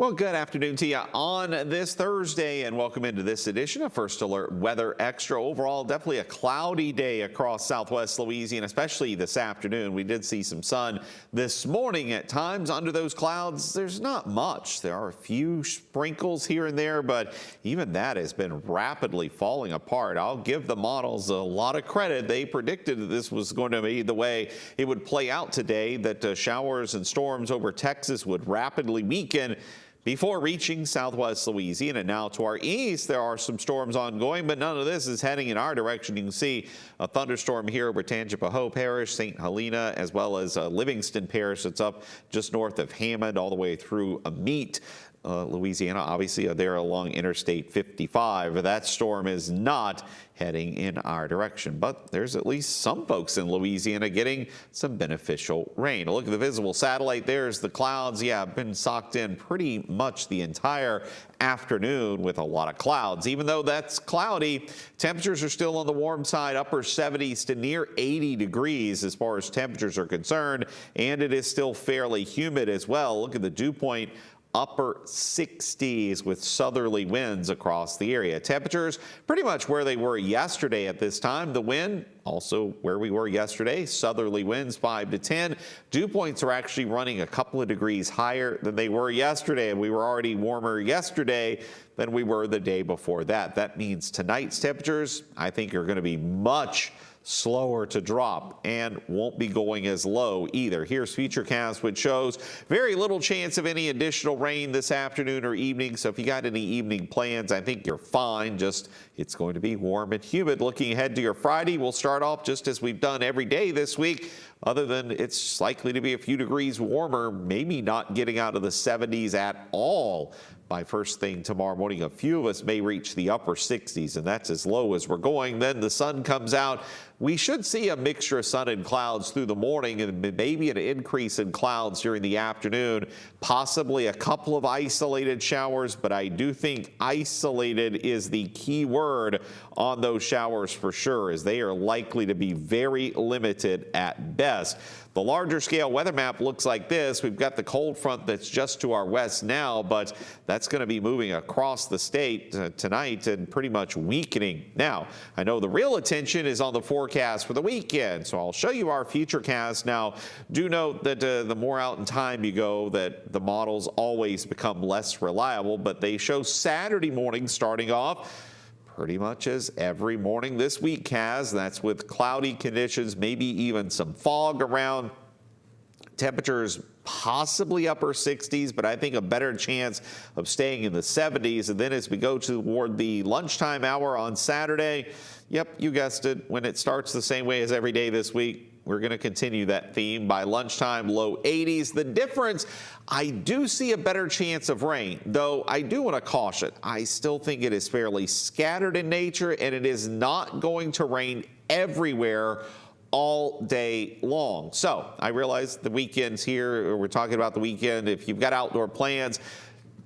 Well, good afternoon to you on this Thursday, and welcome into this edition of First Alert Weather Extra. Overall, definitely a cloudy day across southwest Louisiana, especially this afternoon. We did see some sun this morning at times. Under those clouds, there's not much. There are a few sprinkles here and there, but even that has been rapidly falling apart. I'll give the models a lot of credit. They predicted that this was going to be the way it would play out today, that showers and storms over Texas would rapidly weaken before reaching southwest Louisiana. Now to our east, there are some storms ongoing, but none of this is heading in our direction. You can see a thunderstorm here over Tangipahoa Parish, St. Helena, as well as Livingston Parish. It's up just north of Hammond all the way through Amite. Louisiana, obviously there along Interstate 55. That storm is not heading in our direction, but there's at least some folks in Louisiana getting some beneficial rain. Look at the visible satellite. There's the clouds. Yeah, been socked in pretty much the entire afternoon with a lot of clouds. Even though that's cloudy, temperatures are still on the warm side, upper 70s to near 80 degrees as far as temperatures are concerned, and it is still fairly humid as well. Look at the dew point, upper 60s with southerly winds across the area. Temperatures pretty much where they were yesterday at this time. The wind also where we were yesterday, southerly winds 5 to 10. Dew points are actually running a couple of degrees higher than they were yesterday, and we were already warmer yesterday than we were the day before that. That means tonight's temperatures, I think, are going to be much slower to drop and won't be going as low either. Here's Futurecast, which shows very little chance of any additional rain this afternoon or evening. So if you got any evening plans, I think you're fine. Just it's going to be warm and humid. Looking ahead to your Friday, we'll start off just as we've done every day this week, other than it's likely to be a few degrees warmer, maybe not getting out of the 70s at all. By first thing tomorrow morning, a few of us may reach the upper 60s, and that's as low as we're going. Then the sun comes out. We should see a mixture of sun and clouds through the morning, and maybe an increase in clouds during the afternoon, possibly a couple of isolated showers, but I do think isolated is the key word on those showers for sure, as they are likely to be very limited at best. The larger scale weather map looks like this. We've got the cold front that's just to our west now, but that's going to be moving across the state tonight and pretty much weakening. Now, I know the real attention is on the forecast for the weekend, so I'll show you our Futurecast. Now, do note that the more out in time you go, that the models always become less reliable, but they show Saturday morning starting off pretty much as every morning this week has. That's with cloudy conditions, maybe even some fog around. Temperatures possibly upper 60s, but I think a better chance of staying in the 70s. And then as we go toward the lunchtime hour on Saturday, yep, you guessed it, when it starts the same way as every day this week, we're going to continue that theme. By lunchtime, low 80s. The difference, I do see a better chance of rain, though I do want to caution. I still think it is fairly scattered in nature, and it is not going to rain everywhere all day long. So I realize the weekend's here. We're talking about the weekend. If you've got outdoor plans,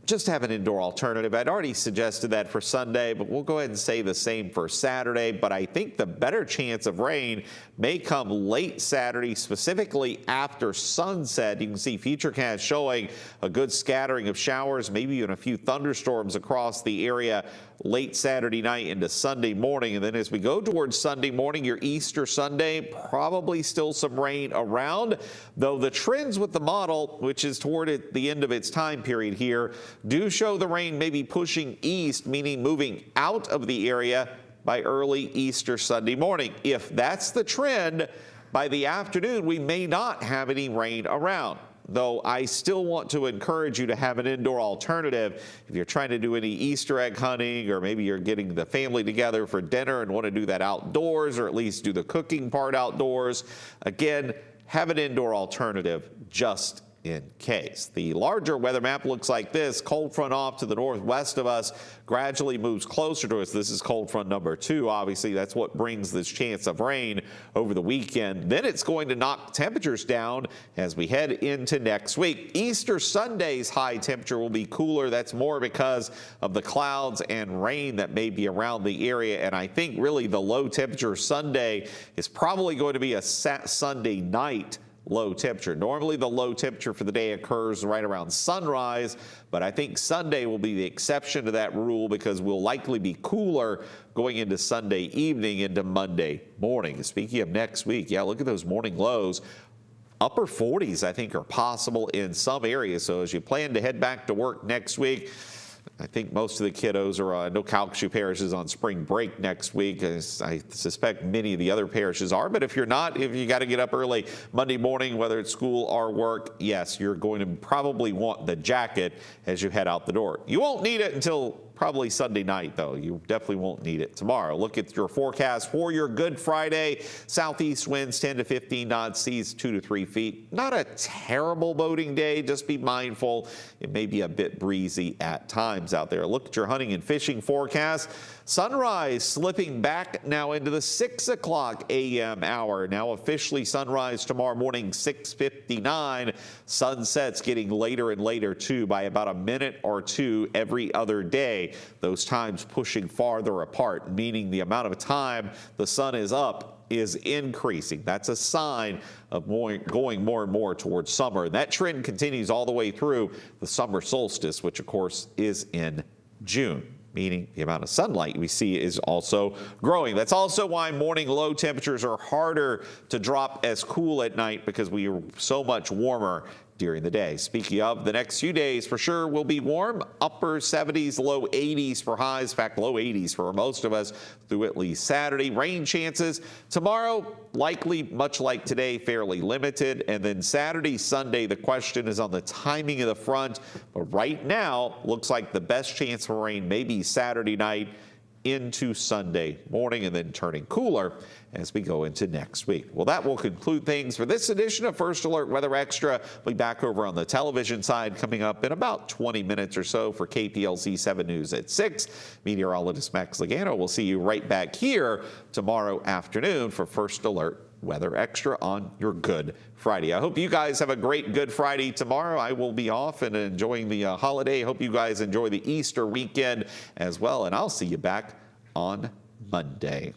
just have an indoor alternative. I'd already suggested that for Sunday, but we'll go ahead and say the same for Saturday. But I think the better chance of rain may come late Saturday, specifically after sunset. You can see Futurecast showing a good scattering of showers, maybe even a few thunderstorms across the area late Saturday night into Sunday morning. And then as we go towards Sunday morning, your Easter Sunday, probably still some rain around, though the trends with the model, which is toward the end of its time period here, do show the rain maybe pushing east, meaning moving out of the area by early Easter Sunday morning. If that's the trend, by the afternoon, we may not have any rain around, though I still want to encourage you to have an indoor alternative. If you're trying to do any Easter egg hunting, or maybe you're getting the family together for dinner and want to do that outdoors, or at least do the cooking part outdoors, again, have an indoor alternative just in case. The larger weather map looks like this. Cold front off to the northwest of us gradually moves closer to us. This is cold front number 2. Obviously, that's what brings this chance of rain over the weekend. Then it's going to knock temperatures down as we head into next week. Easter Sunday's high temperature will be cooler. That's more because of the clouds and rain that may be around the area. And I think really the low temperature Sunday is probably going to be a Sunday night low temperature. Normally the low temperature for the day occurs right around sunrise, but I think Sunday will be the exception to that rule because we'll likely be cooler going into Sunday evening into Monday morning. Speaking of next week, yeah, look at those morning lows. Upper 40s, I think, are possible in some areas. So as you plan to head back to work next week, I think most of the kiddos are, I know Calcasieu Parish is on spring break next week, as I suspect many of the other parishes are. But if you're not, if you got to get up early Monday morning, whether it's school or work, yes, you're going to probably want the jacket as you head out the door. You won't need it until probably Sunday night, though. You definitely won't need it tomorrow. Look at your forecast for your Good Friday. Southeast winds 10 to 15 knots, seas 2 to 3 feet. Not a terrible boating day. Just be mindful. It may be a bit breezy at times out there. Look at your hunting and fishing forecast. Sunrise slipping back now into the 6 o'clock a.m. hour. Now officially sunrise tomorrow morning, 6:59. Sunsets getting later and later, too, by about a minute or two every other day. Those times pushing farther apart, meaning the amount of time the sun is up is increasing. That's a sign of going more and more towards summer. And that trend continues all the way through the summer solstice, which, of course, is in June, meaning the amount of sunlight we see is also growing. That's also why morning low temperatures are harder to drop as cool at night, because we are so much warmer during the day. Speaking of, the next few days for sure will be warm. Upper 70s, low 80s for highs. In fact, low 80s for most of us through at least Saturday. Rain chances tomorrow, likely much like today, fairly limited. And then Saturday, Sunday, the question is on the timing of the front. But right now, looks like the best chance for rain may be Saturday night into Sunday morning, and then turning cooler as we go into next week. Well, that will conclude things for this edition of First Alert Weather Extra. We'll be back over on the television side coming up in about 20 minutes or so for KPLC 7 News at 6. Meteorologist Max Logano will see you right back here tomorrow afternoon for First Alert Weather Extra on your Good Friday. I hope you guys have a great Good Friday tomorrow. I will be off and enjoying the holiday. Hope you guys enjoy the Easter weekend as well, and I'll see you back on Monday.